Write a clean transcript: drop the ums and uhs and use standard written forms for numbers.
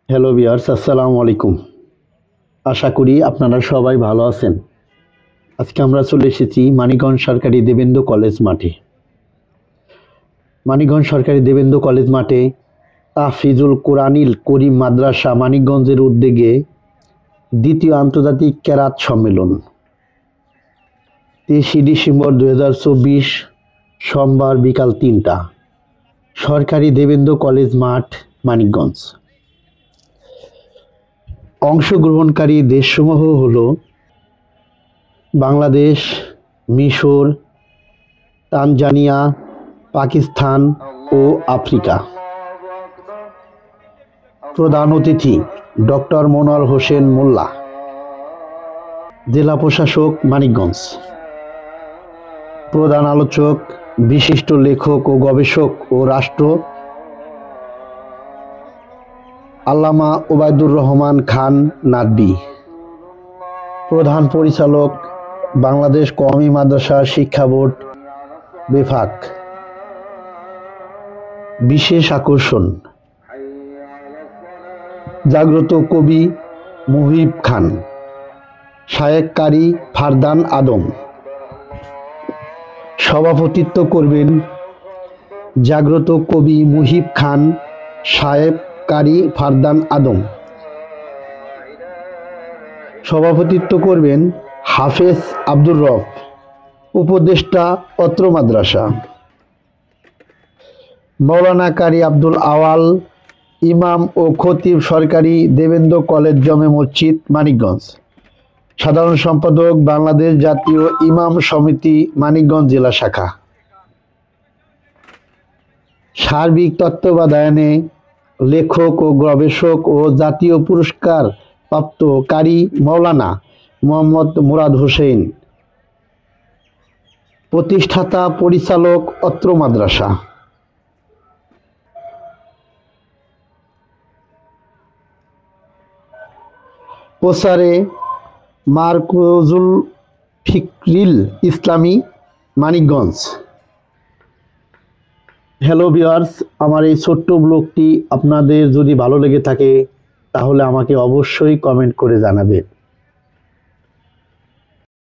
Hello viewers, আসসালামু আলাইকুম। আশা করি আপনারা সবাই ভালো আছেন। আজকে আমরা চলে এসেছি মানিকগঞ্জ সরকারি দেবেন্দ্র কলেজ মাঠে। মানিকগঞ্জ সরকারি দেবেন্দ্র কলেজ মাঠে তাহফিজুল কোরআনিল করিম মাদ্রাসা মানিকগঞ্জের উদ্যোগে দ্বিতীয় আন্তর্জাতিক কেরাত সম্মেলন 23 ডিসেম্বর 2024 সোমবার বিকাল 3টা, সরকারি দেবেন্দ্র কলেজ মাঠ, মানিকগঞ্জ। অংশগ্রহণকারী দেশসমূহ হল বাংলাদেশ, মিশর, তানজানিয়া, পাকিস্তান ও আফ্রিকা। প্রধান অতিথি ডক্টর মনোয়ার হোসেন মোল্লা, জেলা প্রশাসক, মানিকগঞ্জ। প্রধান আলোচক বিশিষ্ট লেখক ও গবেষক ও রাষ্ট্র আল্লামা ওবায়দুর রহমান খান নাদভী। প্রধান পরিচালক বাংলাদেশ কওমি মাদ্রাসা শিক্ষা বোর্ড বিভাগ। বিশেষ আকর্ষণ জাগ্রত কবি মুহিব খান, শায়েখ কারি ফারদান আদম। সভাপতিত্ব করবেন জাগ্রত কবি মুহিব খান, শায়েখ কারি ফারদান আদম। সভাপতিত্ব করবেন হাফেজ আব্দুর রব, উপদেষ্টা অত্র মাদ্রাসা। মৌলানা কারি আব্দুল আওয়াল, ইমাম ও খতিব, সরকারি দেবেন্দ্র কলেজ জামে মসজিদ, মানিকগঞ্জ। সাধারণ সম্পাদক বাংলাদেশ জাতীয় ইমাম সমিতি, মানিকগঞ্জ জেলা শাখা। সার্বিক তত্ত্বাবধানে লেখক ও গবেষক ও জাতীয় পুরস্কার প্রাপ্ত কারি মৌলানা মোহাম্মদ মুরাদ হোসেন, প্রতিষ্ঠাতা পরিচালক অত্র মাদ্রাসা। প্রচারে মারকুজুল ফিকরিল ইসলামী, মানিকগঞ্জ। হ্যালো ভিউয়ার্স, আমার এই ছোট্ট ব্লগটি আপনাদের যদি ভালো লেগে থাকে তাহলে আমাকে অবশ্যই কমেন্ট করে জানাবেন।